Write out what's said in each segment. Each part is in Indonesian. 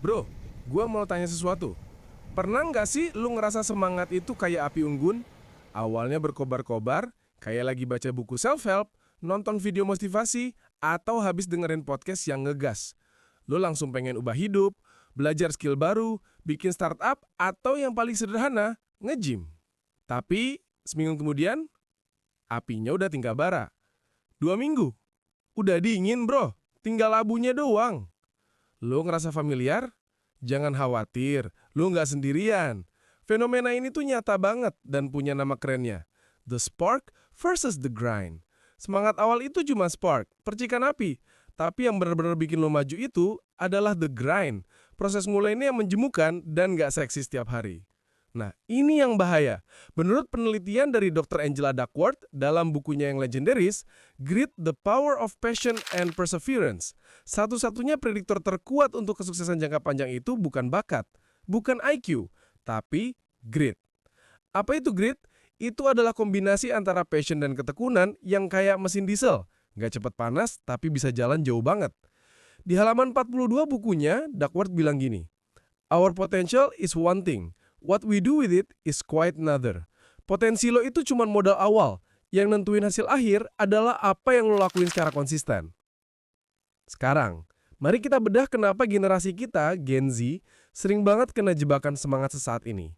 Bro, gua mau tanya sesuatu. Pernah nggak sih lu ngerasa semangat itu kayak api unggun? Awalnya berkobar-kobar, kayak lagi baca buku self-help, nonton video motivasi, atau habis dengerin podcast yang ngegas. Lu langsung pengen ubah hidup, belajar skill baru, bikin startup, atau yang paling sederhana, nge-gym. Tapi, seminggu kemudian, apinya udah tinggal bara. 2 minggu, udah dingin bro, tinggal abunya doang. Lu ngerasa familiar? Jangan khawatir, lu nggak sendirian. Fenomena ini tuh nyata banget dan punya nama kerennya. The Spark versus The Grind. Semangat awal itu cuma spark, percikan api. Tapi yang benar-benar bikin lo maju itu adalah The Grind. Proses mulainya yang menjemukan dan nggak seksi setiap hari. Nah, ini yang bahaya. Menurut penelitian dari Dr. Angela Duckworth dalam bukunya yang legendaris, Grit, The Power of Passion and Perseverance, satu-satunya prediktor terkuat untuk kesuksesan jangka panjang itu bukan bakat, bukan IQ, tapi grit. Apa itu grit? Itu adalah kombinasi antara passion dan ketekunan yang kayak mesin diesel. Nggak cepat panas, tapi bisa jalan jauh banget. Di halaman 42 bukunya, Duckworth bilang gini, "Our potential is one thing. What we do with it is quite another." Potensi lo itu cuma modal awal. Yang nentuin hasil akhir adalah apa yang lo lakuin secara konsisten. Sekarang, mari kita bedah kenapa generasi kita, Gen Z, sering banget kena jebakan semangat sesaat ini.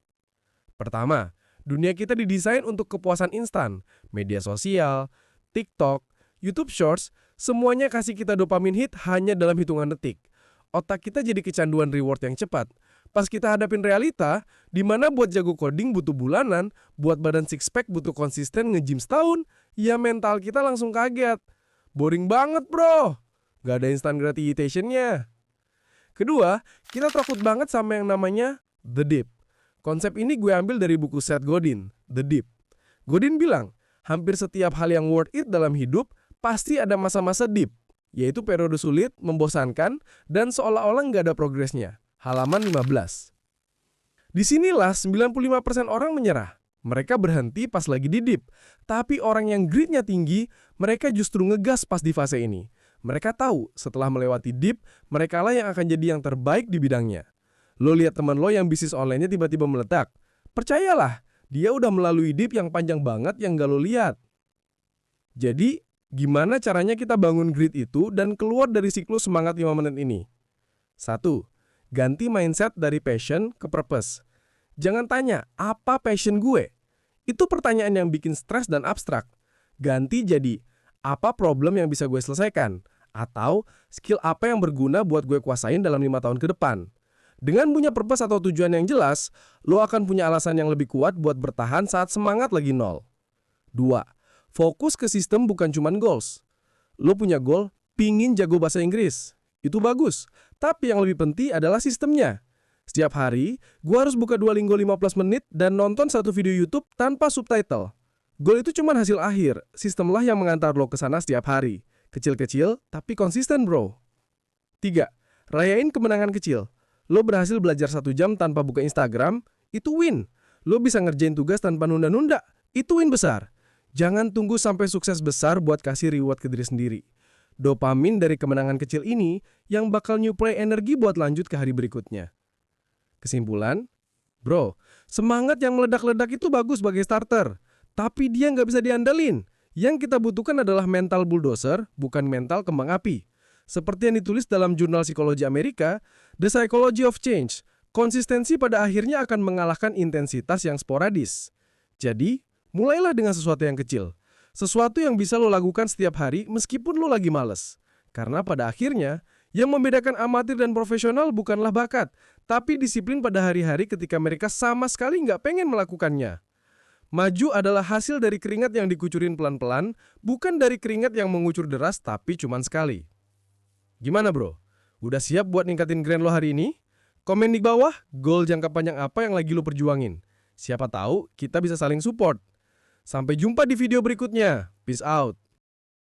Pertama, dunia kita didesain untuk kepuasan instan. Media sosial, TikTok, YouTube Shorts, semuanya kasih kita dopamin hit hanya dalam hitungan detik. Otak kita jadi kecanduan reward yang cepat. Pas kita hadapin realita, di mana buat jago coding butuh bulanan, buat badan six pack butuh konsisten nge-gym setahun, ya mental kita langsung kaget. Boring banget bro, gak ada instant gratification-nya. Kedua, kita takut banget sama yang namanya The Dip. Konsep ini gue ambil dari buku Seth Godin, The Dip. Godin bilang, hampir setiap hal yang worth it dalam hidup pasti ada masa-masa dip, yaitu periode sulit, membosankan, dan seolah-olah nggak ada progresnya. Halaman 15. Disinilah 95% orang menyerah. Mereka berhenti pas lagi di dip. Tapi orang yang gritnya tinggi, mereka justru ngegas pas di fase ini. Mereka tahu setelah melewati dip, mereka lah yang akan jadi yang terbaik di bidangnya. Lo lihat teman lo yang bisnis online-nya tiba-tiba meledak. Percayalah, dia udah melalui dip yang panjang banget yang gak lo lihat. Jadi, gimana caranya kita bangun grit itu dan keluar dari siklus semangat 5 menit ini? 1. Ganti mindset dari passion ke purpose. Jangan tanya, apa passion gue? Itu pertanyaan yang bikin stres dan abstrak. Ganti jadi, apa problem yang bisa gue selesaikan? Atau, skill apa yang berguna buat gue kuasain dalam 5 tahun ke depan? Dengan punya purpose atau tujuan yang jelas, lo akan punya alasan yang lebih kuat buat bertahan saat semangat lagi nol. 2. Fokus ke sistem bukan cuman goals. Lo punya goal, pingin jago bahasa Inggris. Itu bagus, tapi yang lebih penting adalah sistemnya. Setiap hari, gue harus buka Duolingo 15 menit dan nonton satu video YouTube tanpa subtitle. Goal itu cuma hasil akhir, sistemlah yang mengantar lo ke sana setiap hari. Kecil-kecil, tapi konsisten bro. 3. Rayain kemenangan kecil. Lo berhasil belajar 1 jam tanpa buka Instagram, itu win. Lo bisa ngerjain tugas tanpa nunda-nunda, itu win besar. Jangan tunggu sampai sukses besar buat kasih reward ke diri sendiri. Dopamin dari kemenangan kecil ini yang bakal nyuplai energi buat lanjut ke hari berikutnya. Kesimpulan, bro, semangat yang meledak-ledak itu bagus sebagai starter, tapi dia nggak bisa diandalin. Yang kita butuhkan adalah mental bulldozer, bukan mental kembang api. Seperti yang ditulis dalam jurnal psikologi Amerika, The Psychology of Change, konsistensi pada akhirnya akan mengalahkan intensitas yang sporadis. Jadi, mulailah dengan sesuatu yang kecil. Sesuatu yang bisa lo lakukan setiap hari meskipun lo lagi males. Karena pada akhirnya, yang membedakan amatir dan profesional bukanlah bakat, tapi disiplin pada hari-hari ketika mereka sama sekali nggak pengen melakukannya. Maju adalah hasil dari keringat yang dikucurin pelan-pelan, bukan dari keringat yang mengucur deras tapi cuman sekali. Gimana bro? Udah siap buat ningkatin grind lo hari ini? Komen di bawah, goal jangka panjang apa yang lagi lo perjuangin. Siapa tahu kita bisa saling support. Sampai jumpa di video berikutnya. Peace out.